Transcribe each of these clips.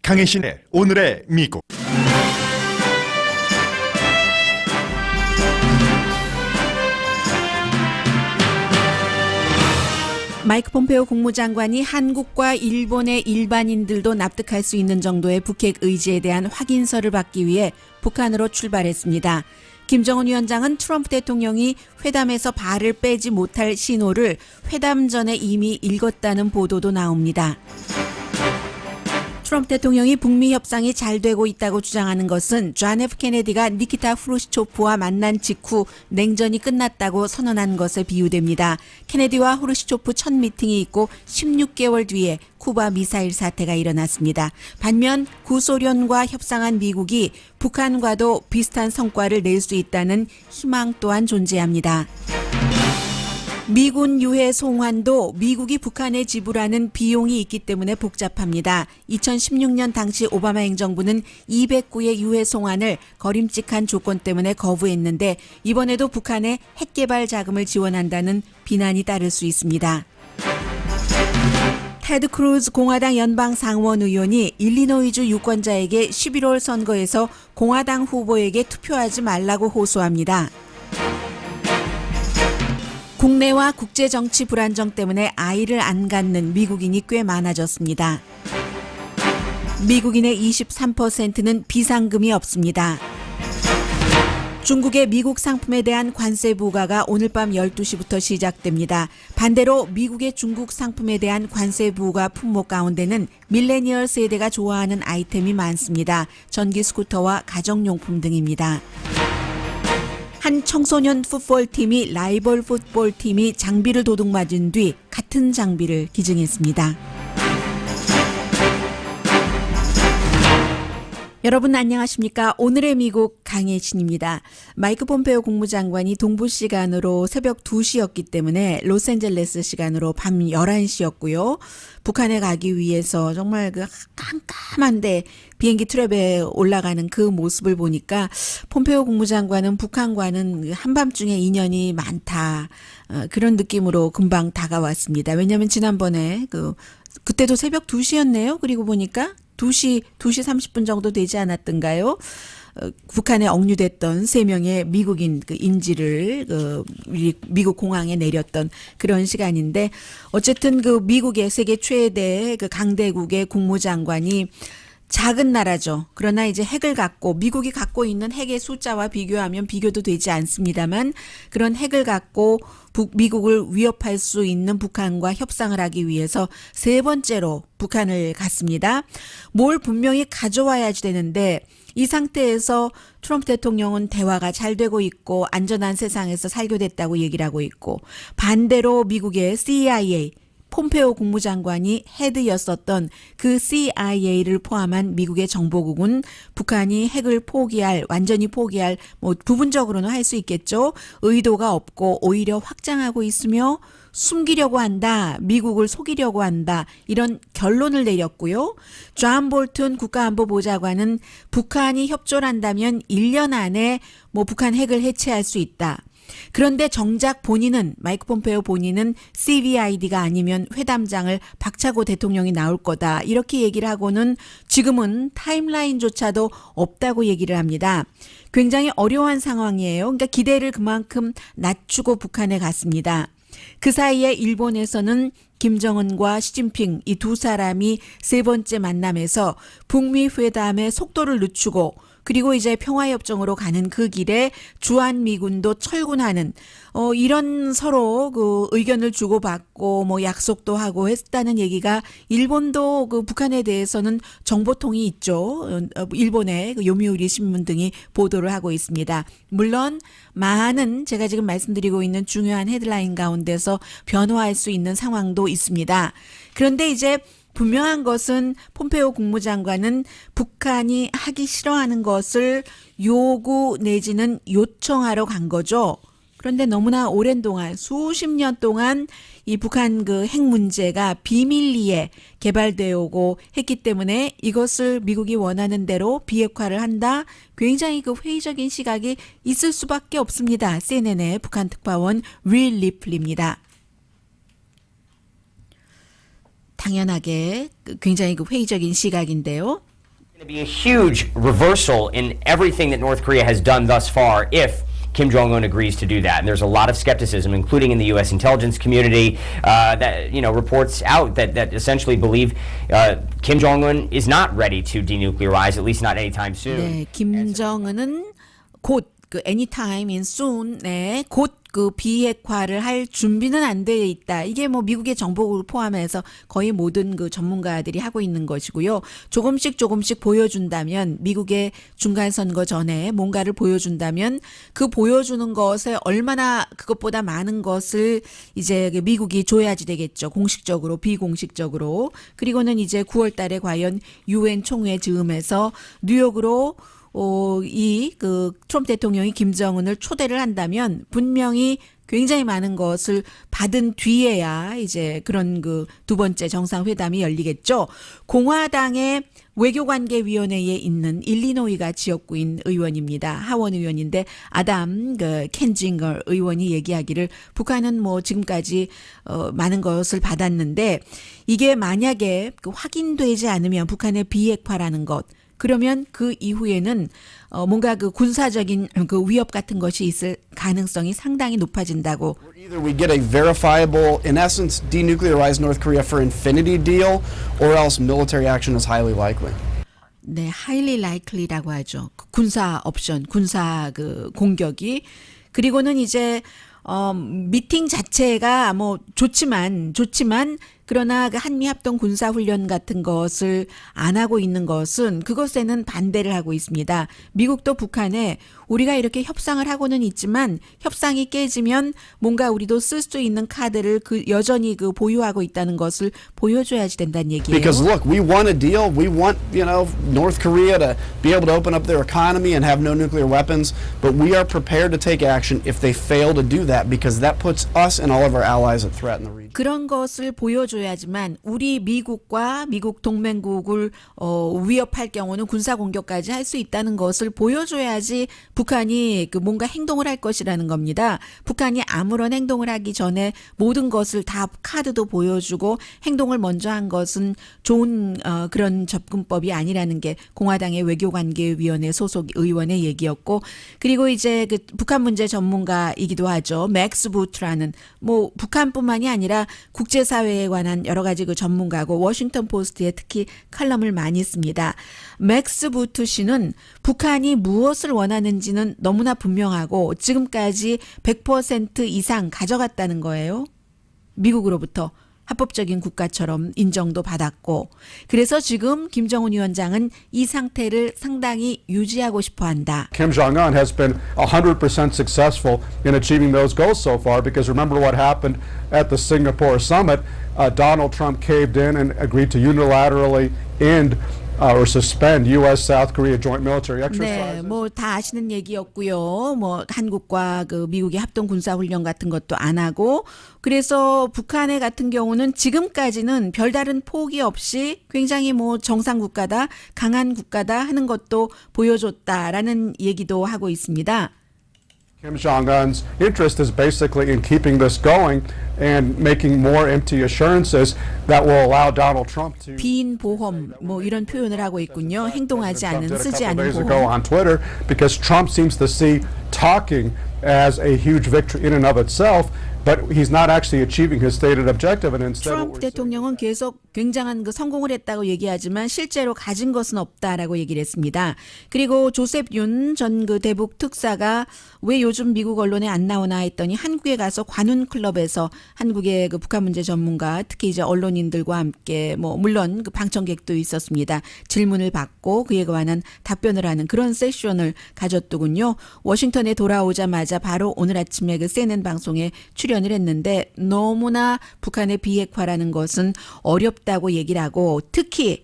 강혜신의 오늘의 미국. 마이크 폼페오 국무장관이 한국과 일본의 일반인들도 납득할 수 있는 정도의 북핵 의지에 대한 확인서를 받기 위해 북한으로 출발했습니다. 김정은 위원장은 트럼프 대통령이 회담에서 발을 빼지 못할 신호를 회담 전에 이미 읽었다는 보도도 나옵니다. 트럼프 대통령이 북미 협상이 잘 되고 있다고 주장하는 것은 존 F 케네디가 니키타 후르시초프와 만난 직후 냉전이 끝났다고 선언한 것에 비유됩니다. 케네디와 후르시초프 첫 미팅이 있고 16개월 뒤에 쿠바 미사일 사태가 일어났습니다. 반면 구소련과 협상한 미국이 북한과도 비슷한 성과를 낼 수 있다는 희망 또한 존재합니다. 미군 유해 송환도 미국이 북한에 지불하는 비용이 있기 때문에 복잡합니다. 2016년 당시 오바마 행정부는 209의 유해 송환을 거림직한 조건 때문에 거부했는데 이번에도 북한에 핵 개발 자금을 지원한다는 비난이 따를 수 있습니다. 테드 크루즈 공화당 연방 상원 의원이 일리노이주 유권자에게 11월 선거에서 공화당 후보에게 투표하지 말라고 호소합니다. 국내와 국제 정치 불안정 때문에 아이를 안 갖는 미국인이 꽤 많아졌습니다. 미국인의 23%는 비상금이 없습니다. 중국의 미국 상품에 대한 관세 부과가 오늘 밤 12시부터 시작됩니다. 반대로 미국의 중국 상품에 대한 관세 부과 품목 가운데는 밀레니얼 세대가 좋아하는 아이템이 많습니다. 전기 스쿠터와 가정용품 등입니다. 한 청소년 풋볼팀이 라이벌 풋볼팀이 장비를 도둑맞은 뒤 같은 장비를 기증했습니다. 여러분 안녕하십니까? 오늘의 미국 강혜신입니다. 마이크 폼페오 국무장관이 동부 시간으로 새벽 2시였기 때문에 로스앤젤레스 시간으로 밤 11시였고요. 북한에 가기 위해서 정말 그 깜깜한데 비행기 트랩에 올라가는 그 모습을 보니까 폼페오 국무장관은 북한과는 한밤중에 인연이 많다. 그런 느낌으로 금방 다가왔습니다. 왜냐하면 지난번에 그때도 새벽 2시였네요. 그리고 보니까 2시 30분 정도 되지 않았던가요? 북한에 억류됐던 3명의 미국인 인질을 미국 공항에 내렸던 그런 시간인데 어쨌든 미국의 세계 최대 강대국의 국무장관이 작은 나라죠. 그러나 이제 핵을 갖고 미국이 갖고 있는 핵의 숫자와 비교하면 비교도 되지 않습니다만 그런 핵을 갖고 미국을 위협할 수 있는 북한과 협상을 하기 위해서 3번째로 북한을 갔습니다. 뭘 분명히 가져와야지 되는데 이 상태에서 트럼프 대통령은 대화가 잘 되고 있고 안전한 세상에서 살게 됐다고 얘기를 하고 있고 반대로 미국의 CIA 폼페오 국무장관이 헤드였었던 그 CIA를 포함한 미국의 정보국은 북한이 핵을 완전히 포기할 부분적으로는 할 수 있겠죠. 의도가 없고 오히려 확장하고 있으며 숨기려고 한다. 미국을 속이려고 한다. 이런 결론을 내렸고요. 존 볼튼 국가안보보좌관은 북한이 협조를 한다면 1년 안에 북한 핵을 해체할 수 있다. 그런데 정작 마이크 폼페오 본인은 CVID가 아니면 회담장을 박차고 대통령이 나올 거다. 이렇게 얘기를 하고는 지금은 타임라인조차도 없다고 얘기를 합니다. 굉장히 어려운 상황이에요. 그러니까 기대를 그만큼 낮추고 북한에 갔습니다. 그 사이에 일본에서는 김정은과 시진핑 이 두 사람이 3번째 만남에서 북미 회담의 속도를 늦추고 그리고 이제 평화협정으로 가는 그 길에 주한미군도 철군하는 이런 서로 의견을 주고받고 약속도 하고 했다는 얘기가 일본도 북한에 대해서는 정보통이 있죠. 일본의 요미우리 신문 등이 보도를 하고 있습니다. 물론 많은 제가 지금 말씀드리고 있는 중요한 헤드라인 가운데서 변화할 수 있는 상황도 있습니다. 그런데 이제 분명한 것은 폼페오 국무장관은 북한이 하기 싫어하는 것을 요구 내지는 요청하러 간 거죠. 그런데 너무나 오랜 동안 수십 년 동안 이 북한 핵 문제가 비밀리에 개발되어 오고 했기 때문에 이것을 미국이 원하는 대로 비핵화를 한다. 굉장히 회의적인 시각이 있을 수밖에 없습니다. CNN의 북한 특파원 릴 리플입니다. 당연하게 굉장히 회의적인 시각인데요. To be a huge reversal in everything that North Korea has done thus far if Kim Jong-un agrees to do that. And there's a lot of skepticism, including in the U.S. intelligence community, that reports out that essentially believe Kim Jong-un is not ready to denuclearize, at least not anytime soon. 네, 김정은은 곧 그 anytime in soon, 네, 곧 그 비핵화를 할 준비는 안 돼 있다. 이게 뭐 미국의 정보를 포함해서 거의 모든 그 전문가들이 하고 있는 것이고요. 조금씩 보여준다면 미국의 중간 선거 전에 뭔가를 보여준다면 그 보여주는 것에 얼마나 그것보다 많은 것을 이제 미국이 줘야지 되겠죠. 공식적으로, 비공식적으로. 그리고는 이제 9월 달에 과연 유엔 총회 즈음에서 뉴욕으로 이 트럼프 대통령이 김정은을 초대를 한다면 분명히 굉장히 많은 것을 받은 뒤에야 이제 그런 그 두 번째 정상회담이 열리겠죠. 공화당의 외교관계위원회에 있는 일리노이가 지역구인 의원입니다. 하원 의원인데 아담 켄징거 의원이 얘기하기를 북한은 뭐 지금까지 많은 것을 받았는데 이게 만약에 확인되지 않으면 북한의 비핵화라는 것 그러면 그 이후에는 뭔가 그 군사적인 그 위협 같은 것이 있을 가능성이 상당히 높아진다고. Either we get a verifiable, in essence, denuclearized North Korea for infinity deal, or else military action is highly likely. 네, highly likely라고 하죠. 군사 옵션, 군사 그 공격이. 그리고는 이제 미팅 자체가 뭐 좋지만 그러나 그 한미 합동 군사 훈련 같은 것을 안 하고 있는 것은 그것에는 반대를 하고 있습니다. 미국도 북한에 우리가 이렇게 협상을 하고는 있지만 협상이 깨지면 뭔가 우리도 쓸 수 있는 카드를 그 여전히 그 보유하고 있다는 것을 보여줘야지 된다는 얘기예요. Because look, we want a deal. We want, North Korea to be able to open up their economy and have no nuclear weapons, but we are prepared to take action if they fail to do that because that puts us and all of our allies at threat in the region. 그런 것을 보여줘야지만 우리 미국과 미국 동맹국을 위협할 경우는 군사 공격까지 할 수 있다는 것을 보여줘야지 북한이 그 뭔가 행동을 할 것이라는 겁니다. 북한이 아무런 행동을 하기 전에 모든 것을 다 카드도 보여주고 행동을 먼저 한 것은 좋은 그런 접근법이 아니라는 게 공화당의 외교관계위원회 소속 의원의 얘기였고 그리고 이제 그 북한 문제 전문가이기도 하죠. 맥스 부트라는 뭐 북한뿐만이 아니라 국제사회에 관한 여러 가지 그 전문가고 워싱턴 포스트에 특히 칼럼을 많이 씁니다. 맥스 부트 씨는 북한이 무엇을 원하는지는 너무나 분명하고 지금까지 100% 이상 가져갔다는 거예요. 미국으로부터 합법적인 국가처럼 인정도 받았고 그래서 지금 김정은 위원장은 이 상태를 상당히 유지하고 싶어 한다. Kim Jong-un has been 100% successful in achieving those goals so far because remember what happened at the Singapore summit. Donald Trump caved in and agreed to unilaterally end or suspend U.S.-South Korea joint military exercises. 네, 뭐 다 아시는 얘기였고요. 뭐 한국과 그 미국의 합동 군사 훈련 같은 것도 안 하고 그래서 북한의 같은 경우는 지금까지는 별다른 포기 없이 굉장히 뭐 정상 국가다, 강한 국가다 하는 것도 보여줬다라는 얘기도 하고 있습니다. Kim Jong-un's interest is basically in keeping this going and making more empty assurances that will allow Donald Trump to 빈 보험 뭐 이런 표현을 하고 있군요. 행동하지 않은 쓰지 않은 days ago 보험. on Twitter because Trump seems to see talking as a huge victory in and of itself, but he's not actually achieving his stated objective. And instead, 트럼프 대통령은 계속 굉장한 그 성공을 했다고 얘기하지만 실제로 가진 것은 없다라고 얘기를 했습니다. 그리고 조셉 윤 전 그 대북 특사가 왜 요즘 미국 언론에 안 나오나 했더니 한국에 가서 관훈 클럽에서 한국의 그 북한 문제 전문가 특히 이제 언론인들과 함께 뭐 물론 그 방청객도 있었습니다. 질문을 받고 그에 관한 답변을 하는 그런 세션을 가졌더군요. 워싱턴에 돌아오자마자 바로 오늘 아침에 그 CNN 방송에 출연을 했는데 너무나 북한의 비핵화라는 것은 어렵다고 얘기를 하고 특히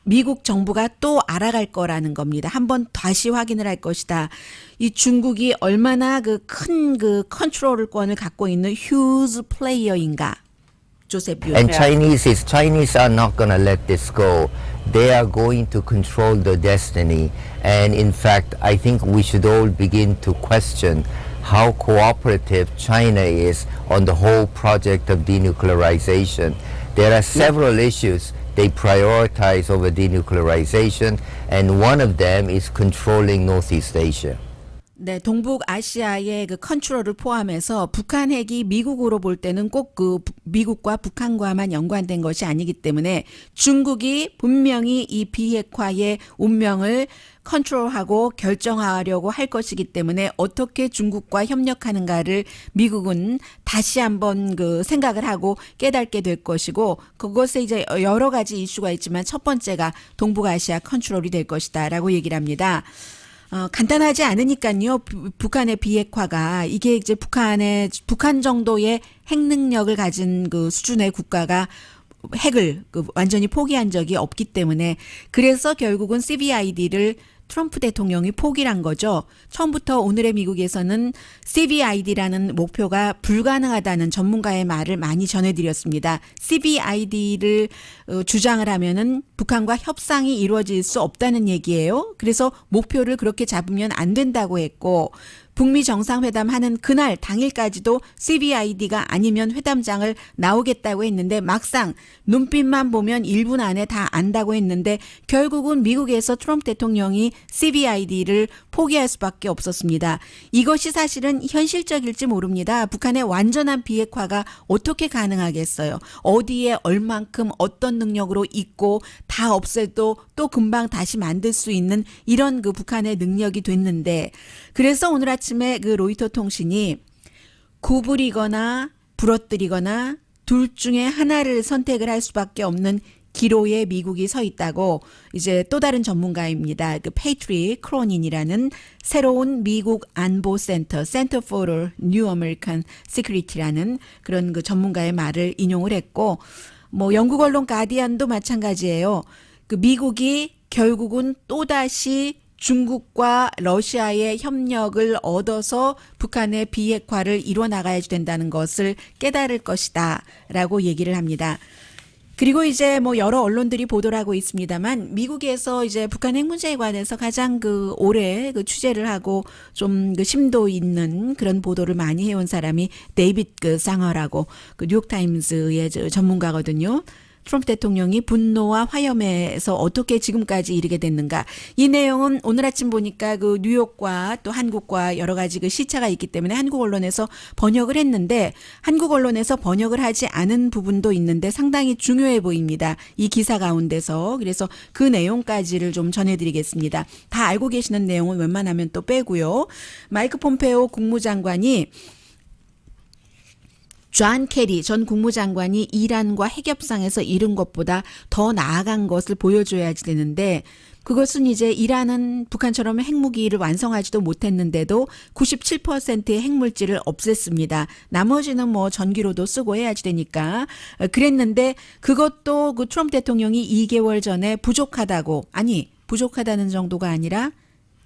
미국 정부가 또 알아갈 거라는 겁니다. 한번 다시 확인을 할 것이다. 이 중국이 얼마나 그 큰 그 컨트롤권을 갖고 있는 휴즈 플레이어인가. 조셉 윤. And Chinese are not going to let this go. They are going to control the destiny. And in fact, I think we should all begin to question how cooperative China is on the whole project of denuclearization. There are several issues they prioritize over denuclearization, and one of them is controlling Northeast Asia. 네, 동북아시아의 그 컨트롤을 포함해서 북한 핵이 미국으로 볼 때는 꼭 그 미국과 북한과만 연관된 것이 아니기 때문에 중국이 분명히 이 비핵화의 운명을 컨트롤하고 결정하려고 할 것이기 때문에 어떻게 중국과 협력하는가를 미국은 다시 한번 그 생각을 하고 깨닫게 될 것이고 그것에 이제 여러 가지 이슈가 있지만 첫 번째가 동북아시아 컨트롤이 될 것이다라고 얘기를 합니다. 간단하지 않으니까요. 북한의 비핵화가 이게 이제 북한 정도의 핵 능력을 가진 그 수준의 국가가 핵을 완전히 포기한 적이 없기 때문에 그래서 결국은 CVID를 트럼프 대통령이 포기를 한 거죠. 처음부터 오늘의 미국에서는 CVID라는 목표가 불가능하다는 전문가의 말을 많이 전해드렸습니다. CVID를 주장을 하면은 북한과 협상이 이루어질 수 없다는 얘기예요. 그래서 목표를 그렇게 잡으면 안 된다고 했고 북미 정상회담 하는 그날 당일까지도 CVID가 아니면 회담장을 나오겠다고 했는데 막상 눈빛만 보면 1분 안에 다 안다고 했는데 결국은 미국에서 트럼프 대통령이 CVID를 포기할 수밖에 없었습니다. 이것이 사실은 현실적일지 모릅니다. 북한의 완전한 비핵화가 어떻게 가능하겠어요? 어디에 얼만큼 어떤 능력으로 있고 다 없애도 또 금방 다시 만들 수 있는 이런 그 북한의 능력이 됐는데 그래서 오늘 아침에 그 로이터 통신이 구부리거나 부러뜨리거나 둘 중에 하나를 선택을 할 수밖에 없는 기로에 미국이 서 있다고 이제 또 다른 전문가입니다. 그 페이트리 크로닌이라는 새로운 미국 안보센터 Center for New American Security라는 그런 그 전문가의 말을 인용을 했고 뭐 영국 언론 가디언도 마찬가지예요. 그 미국이 결국은 또다시 중국과 러시아의 협력을 얻어서 북한의 비핵화를 이뤄 나가야 된다는 것을 깨달을 것이다 라고 얘기를 합니다. 그리고 이제 뭐 여러 언론들이 보도를 하고 있습니다만 미국에서 이제 북한 핵 문제에 관해서 가장 그 오래 그 취재를 하고 좀 그 심도 있는 그런 보도를 많이 해온 사람이 데이빗 그 상어라고 그 뉴욕타임즈의 전문가거든요. 트럼프 대통령이 분노와 화염에서 어떻게 지금까지 이르게 됐는가. 이 내용은 오늘 아침 보니까 그 뉴욕과 또 한국과 여러 가지 그 시차가 있기 때문에 한국 언론에서 번역을 했는데 한국 언론에서 번역을 하지 않은 부분도 있는데 상당히 중요해 보입니다. 이 기사 가운데서. 그래서 그 내용까지를 좀 전해드리겠습니다. 다 알고 계시는 내용은 웬만하면 또 빼고요. 마이크 폼페오 국무장관이 존 케리 전 국무장관이 이란과 핵협상에서 이룬 것보다 더 나아간 것을 보여줘야지 되는데 그것은 이제 이란은 북한처럼 핵무기를 완성하지도 못했는데도 97%의 핵물질을 없앴습니다. 나머지는 뭐 전기로도 쓰고 해야지 되니까 그랬는데 그것도 그 트럼프 대통령이 2개월 전에 부족하다고 부족하다는 정도가 아니라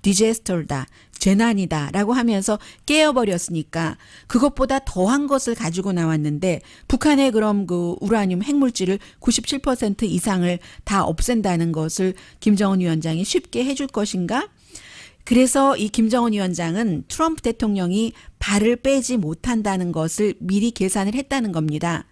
디제스터다, 재난이다 라고 하면서 깨어버렸으니까 그것보다 더한 것을 가지고 나왔는데 북한의 그럼 그 우라늄 핵물질을 97% 이상을 다 없앤다는 것을 김정은 위원장이 쉽게 해줄 것인가? 그래서 이 김정은 위원장은 트럼프 대통령이 발을 빼지 못한다는 것을 미리 계산을 했다는 겁니다.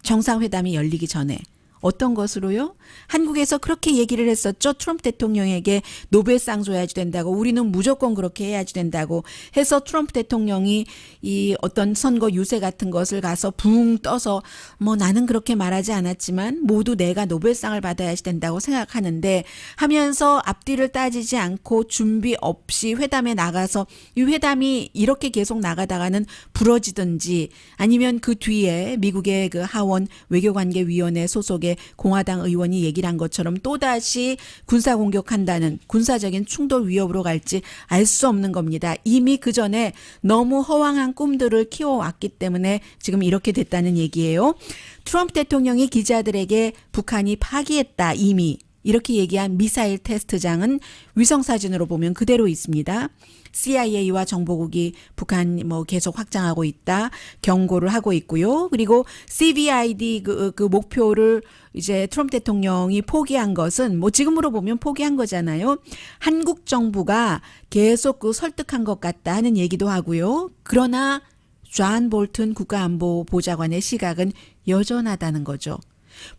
정상회담이 열리기 전에. 어떤 것으로요? 한국에서 그렇게 얘기를 했었죠. 트럼프 대통령에게 노벨상 줘야지 된다고 우리는 무조건 그렇게 해야지 된다고 해서 트럼프 대통령이 이 어떤 선거 유세 같은 것을 가서 붕 떠서 뭐 나는 그렇게 말하지 않았지만 모두 내가 노벨상을 받아야지 된다고 생각하는데 하면서 앞뒤를 따지지 않고 준비 없이 회담에 나가서 이 회담이 이렇게 계속 나가다가는 부러지든지 아니면 그 뒤에 미국의 그 하원 외교관계위원회 소속의 공화당 의원이 얘기를 한 것처럼 또다시 군사 공격한다는 군사적인 충돌 위협으로 갈지 알 수 없는 겁니다. 이미 그 전에 너무 허황한 꿈들을 키워왔기 때문에 지금 이렇게 됐다는 얘기예요. 트럼프 대통령이 기자들에게 북한이 파기했다 이미 이렇게 얘기한 미사일 테스트장은 위성사진으로 보면 그대로 있습니다. CIA와 정보국이 북한 뭐 계속 확장하고 있다 경고를 하고 있고요. 그리고 CVID 그 목표를 이제 트럼프 대통령이 포기한 것은 뭐 지금으로 보면 포기한 거잖아요. 한국 정부가 계속 그 설득한 것 같다 하는 얘기도 하고요. 그러나 존 볼튼 국가안보보좌관의 시각은 여전하다는 거죠.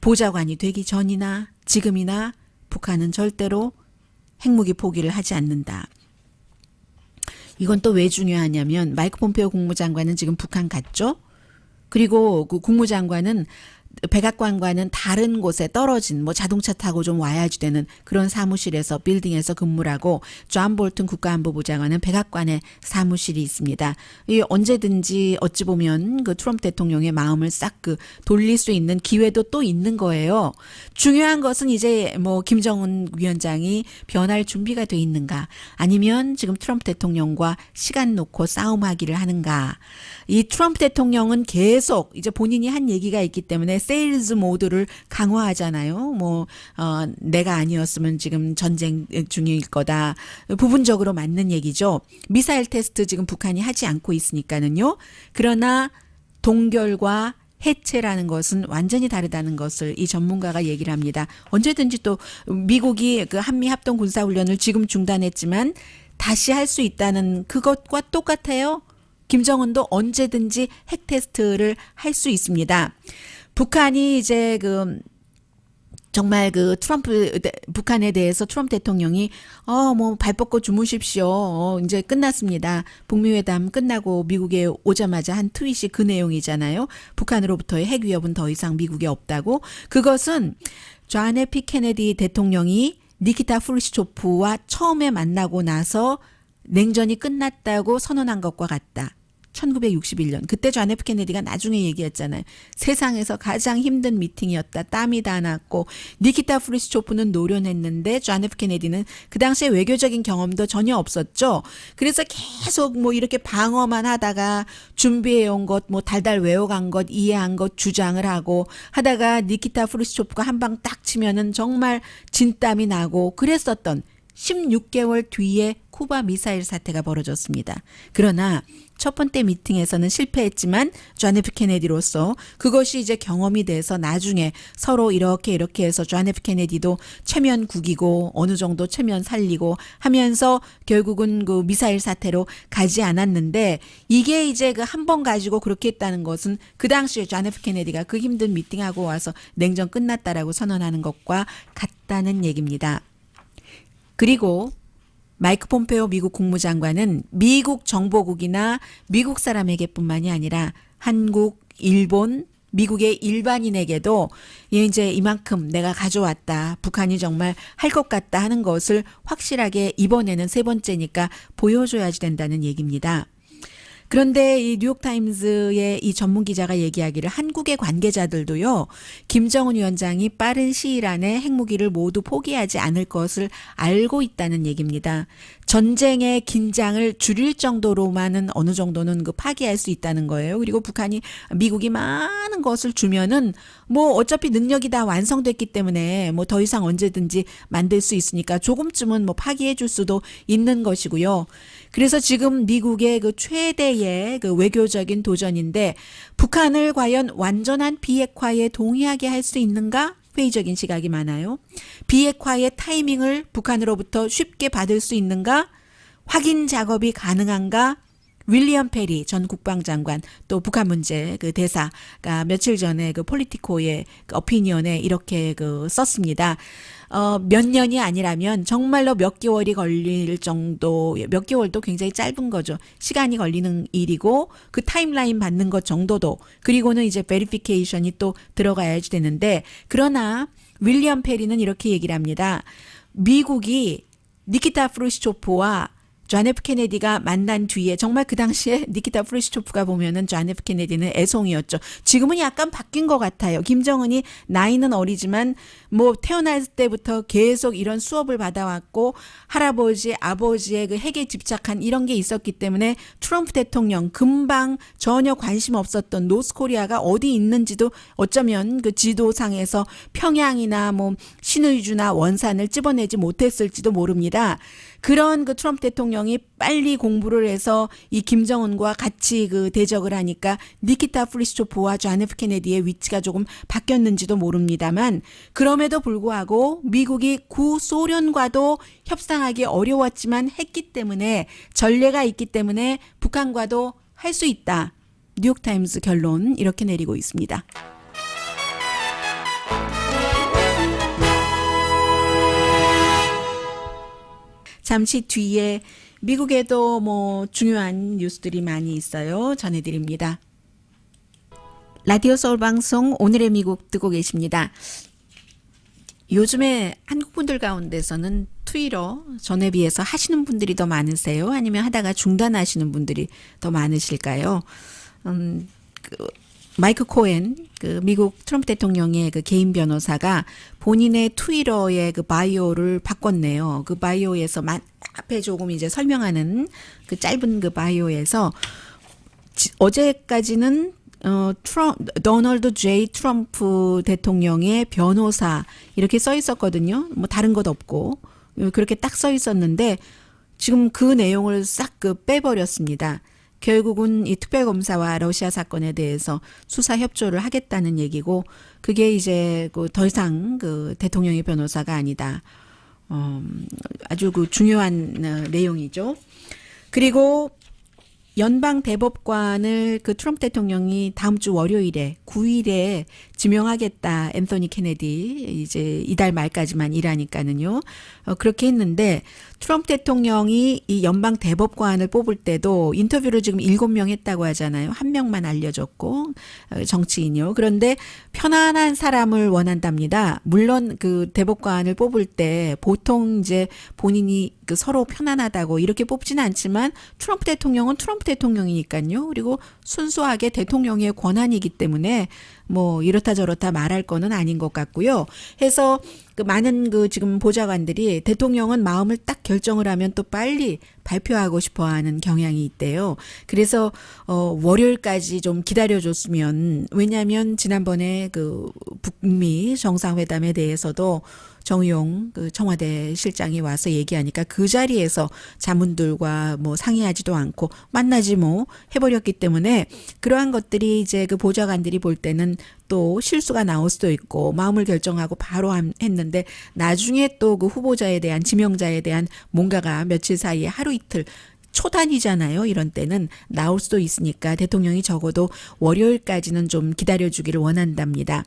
보좌관이 되기 전이나 지금이나 북한은 절대로 핵무기 포기를 하지 않는다. 이건 또 왜 중요하냐면 마이크 폼페오 국무장관은 지금 북한 갔죠. 그리고 그 국무장관은 백악관과는 다른 곳에 떨어진 뭐 자동차 타고 좀 와야지 되는 그런 사무실에서 빌딩에서 근무를 하고 존 볼튼 국가안보부장관은 백악관에 사무실이 있습니다. 이 언제든지 어찌 보면 그 트럼프 대통령의 마음을 싹 그 돌릴 수 있는 기회도 또 있는 거예요. 중요한 것은 이제 뭐 김정은 위원장이 변할 준비가 돼 있는가 아니면 지금 트럼프 대통령과 시간 놓고 싸움하기를 하는가. 이 트럼프 대통령은 계속 이제 본인이 한 얘기가 있기 때문에 세일즈 모드를 강화하잖아요. 내가 아니었으면 지금 전쟁 중일 거다. 부분적으로 맞는 얘기죠. 미사일 테스트 지금 북한이 하지 않고 있으니까는요. 그러나 동결과 해체라는 것은 완전히 다르다는 것을 이 전문가가 얘기를 합니다. 언제든지 또 미국이 그 한미 합동 군사 훈련을 지금 중단했지만 다시 할 수 있다는 그것과 똑같아요. 김정은도 언제든지 핵 테스트를 할 수 있습니다. 북한이 이제 정말 북한에 대해서 트럼프 대통령이 발 뻗고 주무십시오. 이제 끝났습니다. 북미 회담 끝나고 미국에 오자마자 한 트윗이 그 내용이잖아요. 북한으로부터의 핵 위협은 더 이상 미국에 없다고. 그것은 존 F 케네디 대통령이 니키타 프루시초프와 처음에 만나고 나서 냉전이 끝났다고 선언한 것과 같다. 1961년. 그때 존 F 케네디가 나중에 얘기했잖아요. 세상에서 가장 힘든 미팅이었다. 땀이 다 났고 니키타 프루시초프는 노련했는데 존 F 케네디는 그 당시에 외교적인 경험도 전혀 없었죠. 그래서 계속 뭐 이렇게 방어만 하다가 준비해온 것, 뭐 달달 외워간 것, 이해한 것 주장을 하고 하다가 니키타 프루시초프가 한 방 딱 치면은 정말 진땀이 나고 그랬었던 16개월 뒤에 쿠바 미사일 사태가 벌어졌습니다. 그러나 첫 번째 미팅에서는 실패했지만 존 F 케네디로서 그것이 이제 경험이 돼서 나중에 서로 이렇게 해서 존 F 케네디도 체면국이고 어느 정도 체면 살리고 하면서 결국은 그 미사일 사태로 가지 않았는데 이게 이제 그 한 번 가지고 그렇게 했다는 것은 그 당시에 존 F 케네디가 그 힘든 미팅하고 와서 냉전 끝났다라고 선언하는 것과 같다는 얘기입니다. 그리고 마이크 폼페오 미국 국무장관은 미국 정보국이나 미국 사람에게뿐만이 아니라 한국, 일본, 미국의 일반인에게도 이제 이만큼 내가 가져왔다. 북한이 정말 할 것 같다 하는 것을 확실하게 이번에는 세 번째니까 보여줘야지 된다는 얘기입니다. 그런데 이 뉴욕타임즈의 이 전문 기자가 얘기하기를 한국의 관계자들도요. 김정은 위원장이 빠른 시일 안에 핵무기를 모두 포기하지 않을 것을 알고 있다는 얘기입니다. 전쟁의 긴장을 줄일 정도로만은 어느 정도는 파기할 수 있다는 거예요. 그리고 북한이 미국이 많은 것을 주면은 뭐 어차피 능력이 다 완성됐기 때문에 뭐 더 이상 언제든지 만들 수 있으니까 조금쯤은 뭐 파기해 줄 수도 있는 것이고요. 그래서 지금 미국의 그 최대의 그 외교적인 도전인데 북한을 과연 완전한 비핵화에 동의하게 할 수 있는가? 회의적인 시각이 많아요. 비핵화의 타이밍을 북한으로부터 쉽게 받을 수 있는가? 확인 작업이 가능한가? 윌리엄 페리 전 국방장관 또 북한 문제 그 대사가 며칠 전에 그 폴리티코의 그 어피니언에 이렇게 썼습니다. 몇 년이 아니라면 정말로 몇 개월이 걸릴 정도, 몇 개월도 굉장히 짧은 거죠. 시간이 걸리는 일이고 그 타임라인 받는 것 정도도 그리고는 이제 베리피케이션이 또 들어가야지 되는데 그러나 윌리엄 페리는 이렇게 얘기를 합니다. 미국이 니키타 프루시초프와 존 F 케네디가 만난 뒤에 정말 그 당시에 니키타 프루시초프가 보면은 존 F 케네디는 애송이었죠. 지금은 약간 바뀐 것 같아요. 김정은이 나이는 어리지만 뭐 태어날 때부터 계속 이런 수업을 받아왔고 할아버지, 아버지의 그 핵에 집착한 이런 게 있었기 때문에 트럼프 대통령 금방 전혀 관심 없었던 노스코리아가 어디 있는지도 어쩌면 그 지도상에서 평양이나 뭐 신의주나 원산을 찝어내지 못했을지도 모릅니다. 그런 그 트럼프 대통령이 빨리 공부를 해서 이 김정은과 같이 그 대적을 하니까 니키타 프루시초프와 존 F 케네디의 위치가 조금 바뀌었는지도 모릅니다만 그럼에도 불구하고 미국이 구소련과도 협상하기 어려웠지만 했기 때문에 전례가 있기 때문에 북한과도 할 수 있다. 뉴욕타임스 결론 이렇게 내리고 있습니다. 잠시 뒤에 미국에도 뭐 중요한 뉴스들이 많이 있어요. 전해드립니다. 라디오 서울 방송 오늘의 미국 듣고 계십니다. 요즘에 한국 분들 가운데서는 트위터 전에 비해서 하시는 분들이 더 많으세요? 아니면 하다가 중단하시는 분들이 더 많으실까요? 마이크 코엔, 그 미국 트럼프 대통령의 그 개인 변호사가 본인의 트위터의 그 바이오를 바꿨네요. 그 바이오에서 앞에 조금 이제 설명하는 그 짧은 그 바이오에서 어제까지는 도널드 J 트럼프 대통령의 변호사 이렇게 써 있었거든요. 뭐 다른 것 없고 그렇게 딱 써 있었는데 지금 그 내용을 싹 그 빼버렸습니다. 결국은 이 특별검사와 러시아 사건에 대해서 수사 협조를 하겠다는 얘기고 그게 이제 그 더 이상 그 대통령의 변호사가 아니다. 아주 그 중요한 내용이죠. 그리고 연방 대법관을 그 트럼프 대통령이 다음 주 월요일에 9일에 지명하겠다. 앤서니 케네디 이제 이달 말까지만 일하니까는요. 그렇게 했는데 트럼프 대통령이 이 연방 대법관을 뽑을 때도 인터뷰를 지금 7명 했다고 하잖아요. 1명만 알려줬고 정치인이요. 그런데 편안한 사람을 원한답니다. 물론 그 대법관을 뽑을 때 보통 이제 본인이 그 서로 편안하다고 이렇게 뽑지는 않지만 트럼프 대통령은 트럼프 대통령이니까요. 그리고 순수하게 대통령의 권한이기 때문에 뭐 이렇다 저렇다 말할 거는 아닌 것 같고요. 해서 그 많은 그 지금 보좌관들이 대통령은 마음을 딱 결정을 하면 또 빨리 발표하고 싶어하는 경향이 있대요. 그래서 월요일까지 좀 기다려줬으면 왜냐하면 지난번에 그 북미 정상회담에 대해서도 정의용 그 청와대 실장이 와서 얘기하니까 그 자리에서 자문들과 뭐 상의하지도 않고 만나지 뭐 해버렸기 때문에 그러한 것들이 이제 그 보좌관들이 볼 때는 또 실수가 나올 수도 있고 마음을 결정하고 바로 했는데 나중에 또 그 후보자에 대한 지명자에 대한 뭔가가 며칠 사이에 하루 이틀 초단위잖아요. 이런 때는 나올 수도 있으니까 대통령이 적어도 월요일까지는 좀 기다려주기를 원한답니다.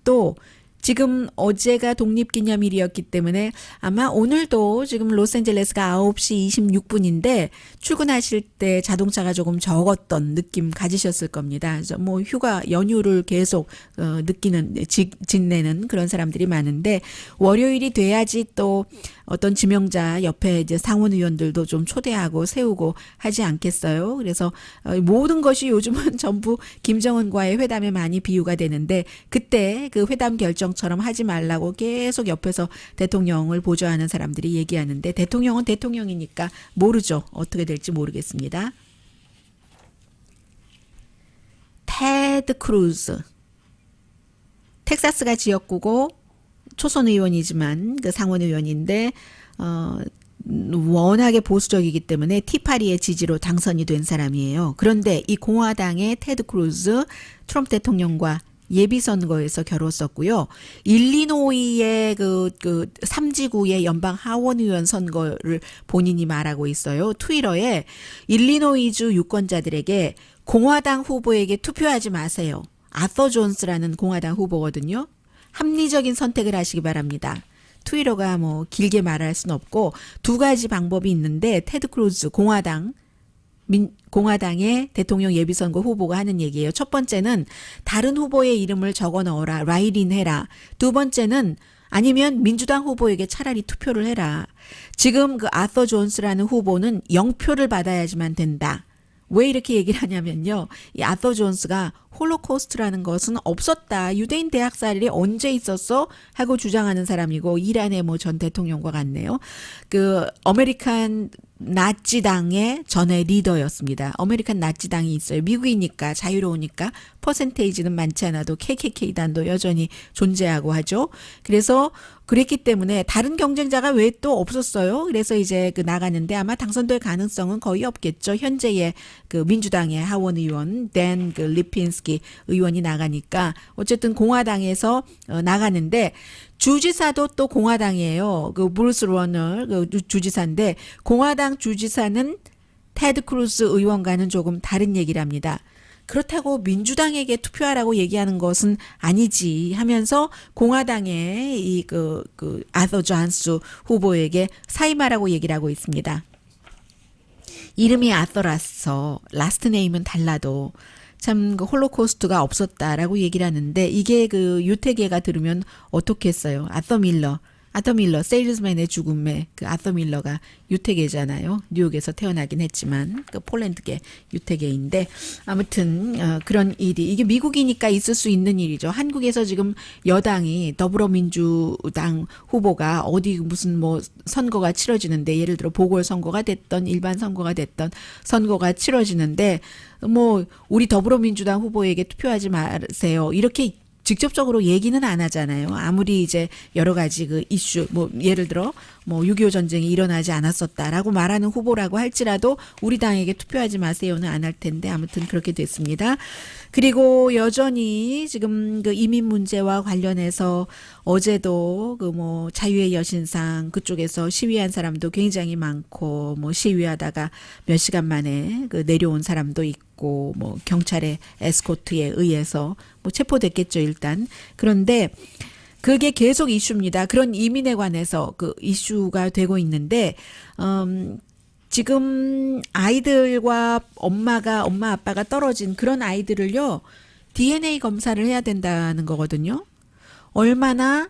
또 지금 어제가 독립기념일이었기 때문에 아마 오늘도 지금 로스앤젤레스가 9시 26분인데 출근하실 때 자동차가 조금 적었던 느낌 가지셨을 겁니다. 그래서 뭐 휴가 연휴를 계속 지내는 그런 사람들이 많은데 월요일이 돼야지 또 어떤 지명자 옆에 이제 상원 의원들도 좀 초대하고 세우고 하지 않겠어요. 그래서 모든 것이 요즘은 전부 김정은과의 회담에 많이 비유가 되는데 그때 그 회담 결정처럼 하지 말라고 계속 옆에서 대통령을 보좌하는 사람들이 얘기하는데 대통령은 대통령이니까 모르죠. 어떻게 될지 모르겠습니다. 테드 크루즈. 텍사스가 지역구고 초선 의원이지만 그 상원 의원인데 워낙에 보수적이기 때문에 티파리의 지지로 당선이 된 사람이에요. 그런데 이 공화당의 테드 크루즈 트럼프 대통령과 예비선거에서 겨뤘었고요. 일리노이의 그 3지구의 연방 하원의원 선거를 본인이 말하고 있어요. 트위터에 일리노이주 유권자들에게 공화당 후보에게 투표하지 마세요. 아서 존스라는 공화당 후보거든요. 합리적인 선택을 하시기 바랍니다. 트위터가 뭐 길게 말할 수는 없고 두 가지 방법이 있는데 테드 크루즈 공화당의 대통령 예비선거 후보가 하는 얘기예요. 첫 번째는 다른 후보의 이름을 적어 넣어라. 라이린 해라. 두 번째는 아니면 민주당 후보에게 차라리 투표를 해라. 지금 그 아서 존스라는 후보는 0표를 받아야지만 된다. 왜 이렇게 얘기를 하냐면요. 이 아서 존스가 홀로코스트라는 것은 없었다. 유대인 대학살이 언제 있었어? 하고 주장하는 사람이고 이란의 뭐 전 대통령과 같네요. 그 아메리칸 나치당의 전의 리더였습니다. 아메리칸 나치당이 있어요. 미국이니까 자유로우니까 퍼센테이지는 많지 않아도 KKK단도 여전히 존재하고 하죠. 그래서 그랬기 때문에 다른 경쟁자가 왜 또 없었어요. 그래서 이제 그 나가는데 아마 당선될 가능성은 거의 없겠죠. 현재의 그 민주당의 하원 의원 댄 그 리핀스키 의원이 나가니까 어쨌든 공화당에서 나가는데 주지사도 또 공화당이에요. 그 브루스 러너 그 주지사인데 공화당 주지사는 테드 크루즈 의원과는 조금 다른 얘기를 합니다. 그렇다고 민주당에게 투표하라고 얘기하는 것은 아니지 하면서 공화당의 이 아서 존스 후보에게 사임하라고 얘기를 하고 있습니다. 이름이 아서라서 라스트 네임은 달라도 참 그 홀로코스트가 없었다라고 얘기를 하는데 이게 그 유태계가 들으면 어떻겠어요? 아서 밀러, 세일즈맨의 죽음에 그 아서 밀러가 유태계잖아요. 뉴욕에서 태어나긴 했지만 그 폴란드계 유태계인데 아무튼 그런 일이 이게 미국이니까 있을 수 있는 일이죠. 한국에서 지금 여당이 더불어민주당 후보가 어디 무슨 뭐 선거가 치러지는데 예를 들어 보궐선거가 됐던 일반 선거가 됐던 선거가 치러지는데 뭐 우리 더불어민주당 후보에게 투표하지 마세요. 이렇게 직접적으로 얘기는 안 하잖아요. 아무리 이제 여러 가지 그 이슈, 뭐 예를 들어 뭐 6.25 전쟁이 일어나지 않았었다라고 말하는 후보라고 할지라도 우리 당에게 투표하지 마세요는 안 할 텐데 아무튼 그렇게 됐습니다. 그리고 여전히 지금 그 이민 문제와 관련해서 어제도 그 뭐 자유의 여신상 그쪽에서 시위한 사람도 굉장히 많고 뭐 시위하다가 몇 시간 만에 그 내려온 사람도 있고 뭐 경찰의 에스코트에 의해서 뭐 체포됐겠죠 일단. 그런데 그게 계속 이슈입니다. 그런 이민에 관해서 그 이슈가 되고 있는데 지금 아이들과 엄마 아빠가 떨어진 그런 아이들을요 DNA 검사를 해야 된다는 거거든요. 얼마나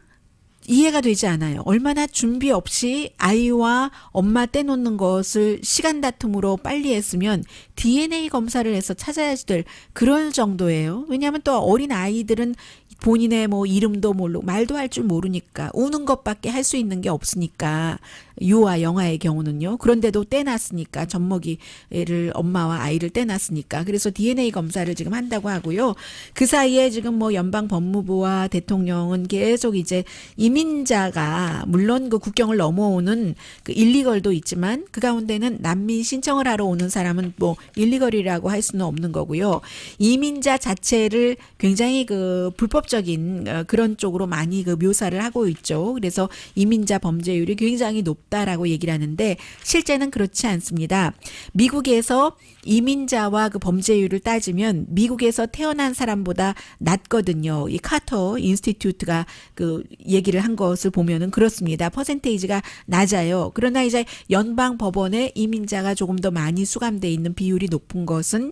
이해가 되지 않아요. 얼마나 준비 없이 아이와 엄마 떼놓는 것을 시간 다툼으로 빨리 했으면 DNA 검사를 해서 찾아야지 될 그럴 정도예요. 왜냐하면 또 어린 아이들은 본인의 뭐 이름도 모르고 말도 할 줄 모르니까 우는 것밖에 할 수 있는 게 없으니까 유아 영아의 경우는요. 그런데도 떼놨으니까 젖먹이를 엄마와 아이를 떼놨으니까 그래서 DNA 검사를 지금 한다고 하고요. 그 사이에 지금 뭐 연방 법무부와 대통령은 계속 이제 이민자가 물론 그 국경을 넘어오는 그 일리걸도 있지만 그 가운데는 난민 신청을 하러 오는 사람은 뭐 일리걸이라고 할 수는 없는 거고요. 이민자 자체를 굉장히 그 불법적인 그런 쪽으로 많이 그 묘사를 하고 있죠. 그래서 이민자 범죄율이 굉장히 높다라고 얘기를 하는데 실제는 그렇지 않습니다. 미국에서 이민자와 그 범죄율을 따지면 미국에서 태어난 사람보다 낮거든요. 이 카터 인스티튜트가 그 얘기를 한 것을 보면은 그렇습니다. 퍼센테이지가 낮아요. 그러나 이제 연방 법원에 이민자가 조금 더 많이 수감돼 있는 비율이 높은 것은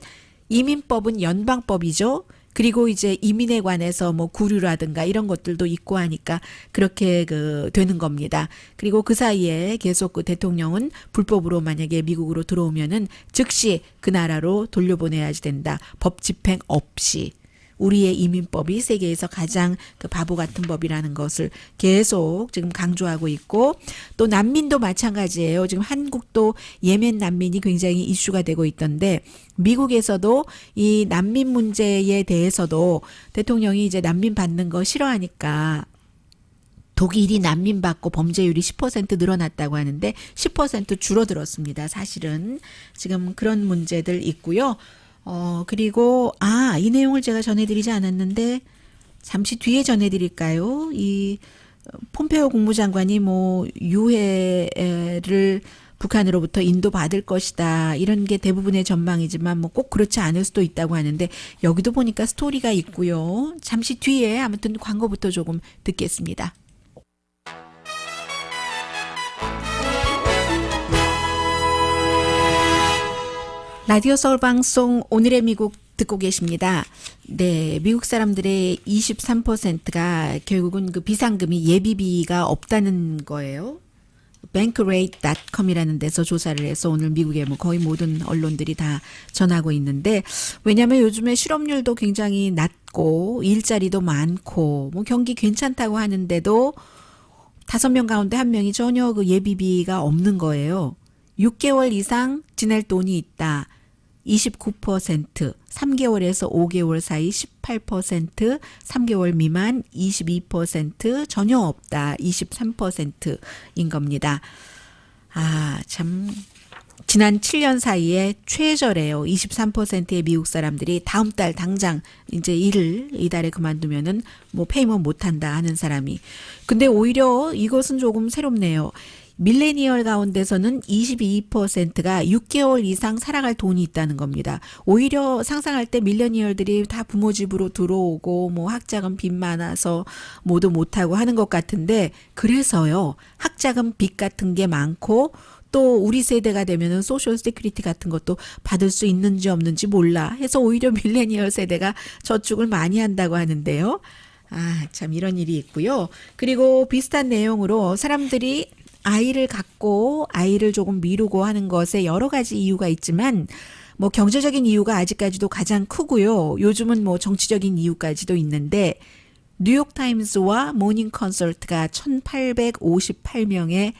이민법은 연방법이죠. 그리고 이제 이민에 관해서 뭐 구류라든가 이런 것들도 있고 하니까 그렇게 그 되는 겁니다. 그리고 그 사이에 계속 그 대통령은 불법으로 만약에 미국으로 들어오면은 즉시 그 나라로 돌려보내야지 된다. 법 집행 없이. 우리의 이민법이 세계에서 가장 그 바보 같은 법이라는 것을 계속 지금 강조하고 있고 또 난민도 마찬가지예요. 지금 한국도 예멘 난민이 굉장히 이슈가 되고 있던데 미국에서도 이 난민 문제에 대해서도 대통령이 이제 난민 받는 거 싫어하니까 독일이 난민 받고 범죄율이 10% 늘어났다고 하는데 10% 줄어들었습니다. 사실은 지금 그런 문제들 있고요. 그리고 이 내용을 제가 전해드리지 않았는데 잠시 뒤에 전해드릴까요? 이 폼페오 국무장관이 뭐 유해를 북한으로부터 인도받을 것이다. 이런 게 대부분의 전망이지만 뭐 꼭 그렇지 않을 수도 있다고 하는데 여기도 보니까 스토리가 있고요. 잠시 뒤에 아무튼 광고부터 조금 듣겠습니다. 라디오 서울 방송 오늘의 미국 듣고 계십니다. 네, 미국 사람들의 23%가 결국은 그 비상금이 예비비가 없다는 거예요. bankrate.com이라는 데서 조사를 해서 오늘 미국의 뭐 거의 모든 언론들이 다 전하고 있는데 왜냐하면 요즘에 실업률도 굉장히 낮고 일자리도 많고 뭐 경기 괜찮다고 하는데도 5명 가운데 1명이 전혀 그 예비비가 없는 거예요. 6개월 이상 지낼 돈이 있다. 29%, 3개월에서 5개월 사이 18%, 3개월 미만 22%, 전혀 없다. 23%인 겁니다. 참 지난 7년 사이에 최저래요. 23%의 미국 사람들이 다음 달 당장 이제 일을 이달에 그만두면은 뭐 페이먼 못 한다 하는 사람이. 근데 오히려 이것은 조금 새롭네요. 밀레니얼 가운데서는 22%가 6개월 이상 살아갈 돈이 있다는 겁니다. 오히려 상상할 때 밀레니얼들이 다 부모 집으로 들어오고 뭐 학자금 빚 많아서 모두 못하고 하는 것 같은데 그래서요. 학자금 빚 같은 게 많고 또 우리 세대가 되면은 소셜 세큐리티 같은 것도 받을 수 있는지 없는지 몰라 해서 오히려 밀레니얼 세대가 저축을 많이 한다고 하는데요. 아, 참 이런 일이 있고요. 그리고 비슷한 내용으로 사람들이 아이를 갖고 아이를 조금 미루고 하는 것에 여러 가지 이유가 있지만 뭐 경제적인 이유가 아직까지도 가장 크고요. 요즘은 뭐 정치적인 이유까지도 있는데 뉴욕타임스와 모닝 컨설트가 1858명의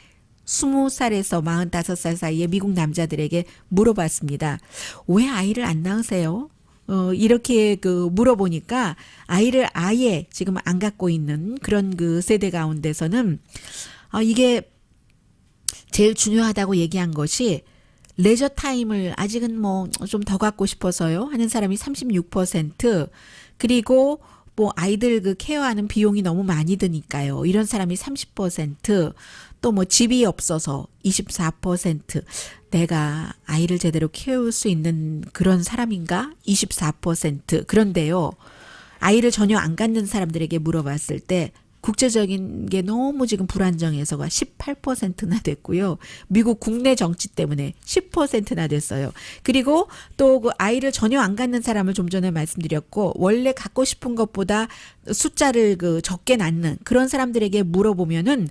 20살에서 45살 사이의 미국 남자들에게 물어봤습니다. 왜 아이를 안 낳으세요? 이렇게 물어보니까 아이를 아예 지금 안 갖고 있는 그런 그 세대 가운데서는 이게 제일 중요하다고 얘기한 것이 레저 타임을 아직은 뭐 좀 더 갖고 싶어서요 하는 사람이 36%, 그리고 뭐 아이들 그 케어하는 비용이 너무 많이 드니까요 이런 사람이 30%, 또 뭐 집이 없어서 24%, 내가 아이를 제대로 키울 수 있는 그런 사람인가 24%. 그런데요 아이를 전혀 안 갖는 사람들에게 물어봤을 때 국제적인 게 너무 지금 불안정해서가 18%나 됐고요. 미국 국내 정치 때문에 10%나 됐어요. 그리고 또 그 아이를 전혀 안 갖는 사람을 좀 전에 말씀드렸고 원래 갖고 싶은 것보다 숫자를 적게 낳는 그런 사람들에게 물어보면은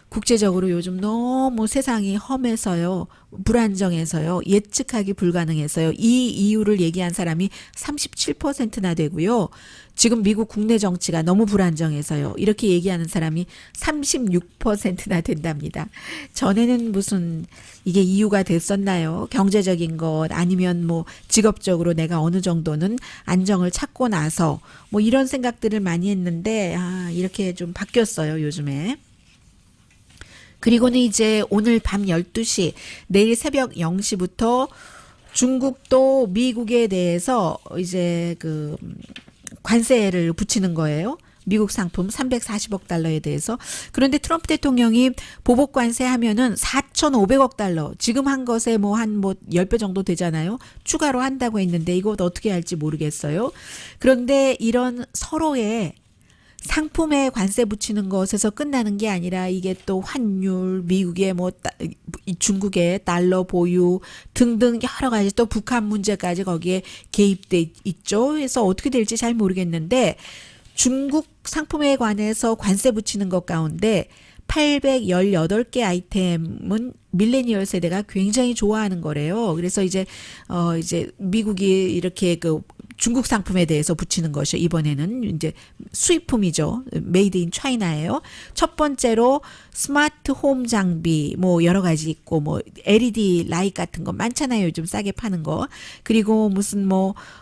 국제적으로 요즘 너무 세상이 험해서요. 불안정해서요. 예측하기 불가능해서요. 이 이유를 얘기한 사람이 37%나 되고요. 지금 미국 국내 정치가 너무 불안정해서요. 이렇게 얘기하는 사람이 36%나 된답니다. 전에는 무슨 이게 이유가 됐었나요? 경제적인 것 아니면 뭐 직업적으로 내가 어느 정도는 안정을 찾고 나서 뭐 이런 생각들을 많이 했는데 이렇게 좀 바뀌었어요. 요즘에. 그리고는 이제 오늘 밤 12시, 내일 새벽 0시부터 중국도 미국에 대해서 이제 관세를 붙이는 거예요. 미국 상품 340억 달러에 대해서. 그런데 트럼프 대통령이 보복 관세하면은 4,500억 달러, 지금 한 것에 한 10배 정도 되잖아요. 추가로 한다고 했는데 이거 어떻게 할지 모르겠어요. 그런데 이런 서로의 상품에 관세 붙이는 것에서 끝나는 게 아니라 이게 또 환율, 미국의 중국의 달러 보유 등등 여러 가지 또 북한 문제까지 거기에 개입돼 있죠. 그래서 어떻게 될지 잘 모르겠는데 중국 상품에 관해서 관세 붙이는 것 가운데 818개 아이템은 밀레니얼 세대가 굉장히 좋아하는 거래요. 그래서 이제 미국이 이렇게 중국 상품에 대해서 붙이는 것이 이번에는 이제 수입품이죠. 메이드 인 차이나예요. 첫 번째로 스마트 홈 장비 여러 가지 있고 LED 라이트 같은 거 많잖아요. 요즘 싸게 파는 거. 그리고 무슨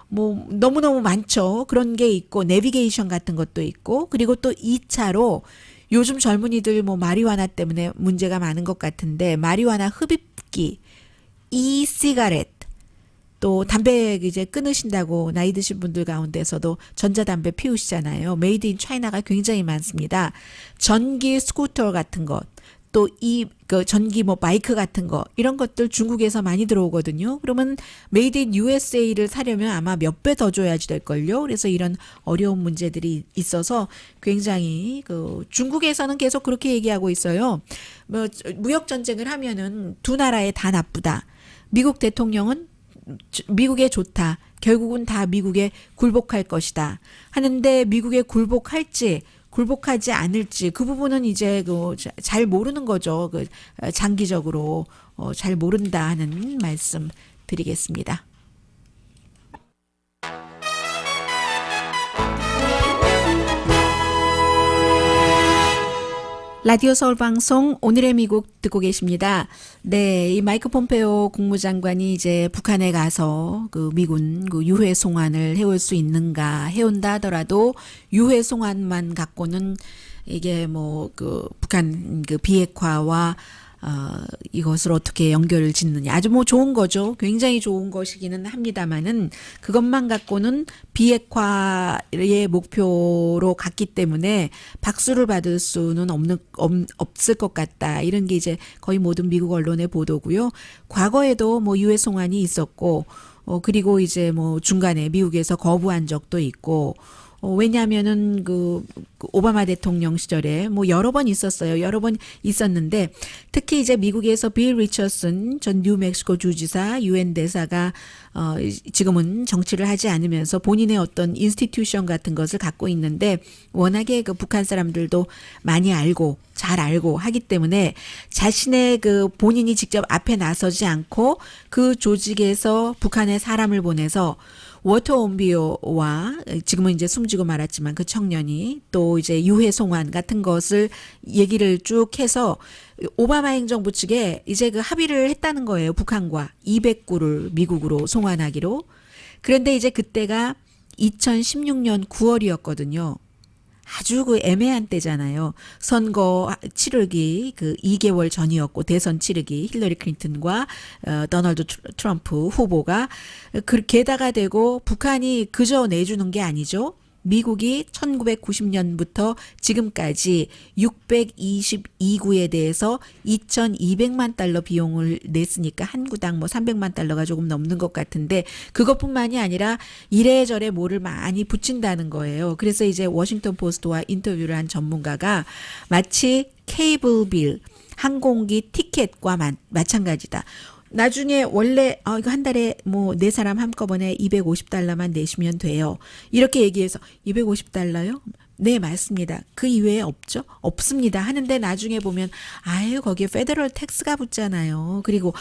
너무너무 많죠. 그런 게 있고 내비게이션 같은 것도 있고, 그리고 또 2차로 요즘 젊은이들 마리화나 때문에 문제가 많은 것 같은데 마리화나 흡입기, 이시가렛, 또 담배 이제 끊으신다고 나이 드신 분들 가운데서도 전자담배 피우시잖아요. 메이드 인 차이나가 굉장히 많습니다. 전기 스쿠터 같은 것, 또 전기 바이크 같은 거, 이런 것들 중국에서 많이 들어오거든요. 그러면 메이드 인 USA를 사려면 아마 몇 배 더 줘야지 될걸요. 그래서 이런 어려운 문제들이 있어서 굉장히 중국에서는 계속 그렇게 얘기하고 있어요. 무역 전쟁을 하면은 두 나라에 다 나쁘다. 미국 대통령은 미국에 좋다. 결국은 다 미국에 굴복할 것이다. 하는데 미국에 굴복할지 굴복하지 않을지 그 부분은 이제 잘 모르는 거죠. 장기적으로 잘 모른다 하는 말씀 드리겠습니다. 라디오 서울 방송 오늘의 미국 듣고 계십니다. 네, 이 마이크 폼페오 국무장관이 이제 북한에 가서 미군 유해 송환을 해올 수 있는가, 해온다 하더라도 유해 송환만 갖고는 이게 북한 비핵화와 이것을 어떻게 연결을 짓느냐. 아주 뭐 좋은 거죠. 굉장히 좋은 것이기는 합니다만은 그것만 갖고는 비핵화의 목표로 갔기 때문에 박수를 받을 수는 없을 것 같다. 이런 게 이제 거의 모든 미국 언론의 보도고요. 과거에도 뭐 유해 송환이 있었고 그리고 이제 뭐 중간에 미국에서 거부한 적도 있고 왜냐하면은 그 오바마 대통령 시절에 뭐 여러 번 있었어요. 여러 번 있었는데 특히 이제 미국에서 빌 리처슨 전 뉴멕시코 주지사 유엔 대사가 지금은 정치를 하지 않으면서 본인의 어떤 인스티튜션 같은 것을 갖고 있는데 워낙에 그 북한 사람들도 많이 알고 잘 알고 하기 때문에 자신의 그 본인이 직접 앞에 나서지 않고 그 조직에서 북한에 사람을 보내서 워터 온비오와 지금은 이제 숨지고 말았지만 그 청년이 또 이제 유해 송환 같은 것을 얘기를 쭉 해서 오바마 행정부 측에 이제 그 합의를 했다는 거예요. 북한과 200구를 미국으로 송환하기로. 그런데 이제 그때가 2016년 9월이었거든요. 아주 그 애매한 때잖아요. 선거 치르기 그 2개월 전이었고 대선 치르기 힐러리 클린턴과 도널드 트럼프 후보가 게다가 되고 북한이 그저 내주는 게 아니죠. 미국이 1990년부터 지금까지 622구에 대해서 2,200만 달러 비용을 냈으니까 한 구당 뭐 300만 달러가 조금 넘는 것 같은데 그것뿐만이 아니라 이래저래 뭐를 많이 붙인다는 거예요. 그래서 이제 워싱턴 포스트와 인터뷰를 한 전문가가 마치 케이블 빌, 항공기 티켓과 마찬가지다. 나중에 원래 이거 한 달에 뭐 네 사람 한꺼번에 250달러만 내시면 돼요. 이렇게 얘기해서 250달러요? 네, 맞습니다. 그 이외에 없죠? 없습니다. 하는데 나중에 보면 아유 거기에 페더럴 텍스가 붙잖아요. 그리고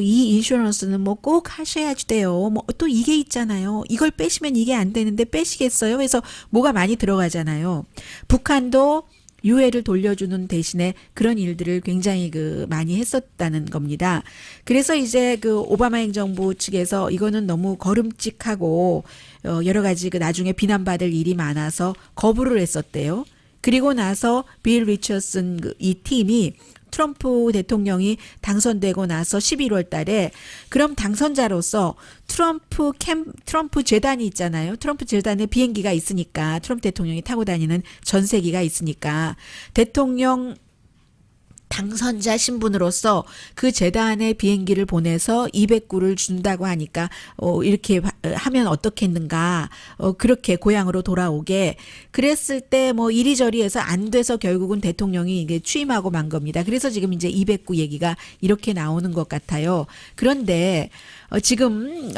이 인슈런스는 뭐 꼭 하셔야지 돼요. 뭐 또 이게 있잖아요. 이걸 빼시면 이게 안 되는데 빼시겠어요? 그래서 뭐가 많이 들어가잖아요. 북한도 유해를 돌려주는 대신에 그런 일들을 굉장히 많이 했었다는 겁니다. 그래서 이제 그 오바마 행정부 측에서 이거는 너무 거름직하고 여러 가지 나중에 비난받을 일이 많아서 거부를 했었대요. 그리고 나서 빌 리처슨 이 팀이 트럼프 대통령이 당선되고 나서 11월 달에 그럼 당선자로서 트럼프 재단이 있잖아요. 트럼프 재단에 비행기가 있으니까 트럼프 대통령이 타고 다니는 전세기가 있으니까 대통령 당선자 신분으로서 그 재단에 비행기를 보내서 200구를 준다고 하니까 이렇게 하면 어떻겠는가 그렇게 고향으로 돌아오게 그랬을 때 뭐 이리저리 해서 안 돼서 결국은 대통령이 이게 취임하고 만 겁니다. 그래서 지금 이제 200구 얘기가 이렇게 나오는 것 같아요. 그런데 지금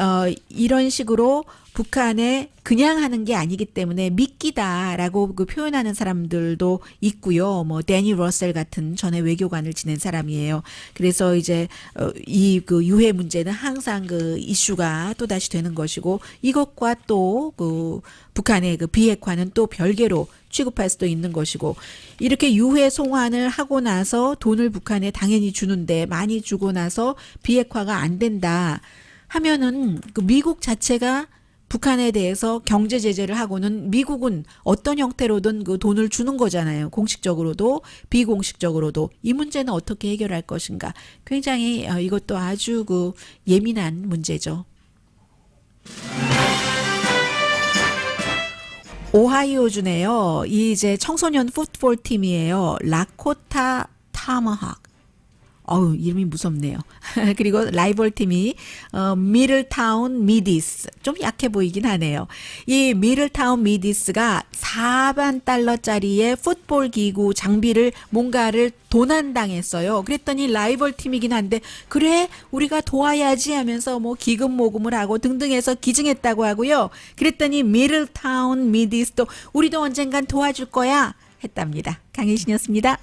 이런 식으로 북한에 그냥 하는 게 아니기 때문에 미끼다라고 표현하는 사람들도 있고요. 뭐 데니 러셀 같은 전에 외교관을 지낸 사람이에요. 그래서 이제 이 유해 문제는 항상 이슈가 또 다시 되는 것이고 이것과 또 북한의 비핵화는 또 별개로 취급할 수도 있는 것이고 이렇게 유해 송환을 하고 나서 돈을 북한에 당연히 주는데 많이 주고 나서 비핵화가 안 된다 하면은 미국 자체가 북한에 대해서 경제 제재를 하고는 미국은 어떤 형태로든 돈을 주는 거잖아요. 공식적으로도 비공식적으로도. 이 문제는 어떻게 해결할 것인가. 굉장히 이것도 아주 예민한 문제죠. 오하이오주네요. 이제 청소년 풋볼 팀이에요. 라코타 타마학. 이름이 무섭네요. 그리고 라이벌 팀이 미들타운 미디스. 좀 약해 보이긴 하네요. 이 미들타운 미디스가 4만 달러짜리의 풋볼 기구 장비를 뭔가를 도난당했어요. 그랬더니 라이벌 팀이긴 한데 그래 우리가 도와야지 하면서 뭐 기금 모금을 하고 등등 해서 기증했다고 하고요. 그랬더니 미들타운 미디스도 우리도 언젠간 도와줄 거야 했답니다. 강혜신이었습니다.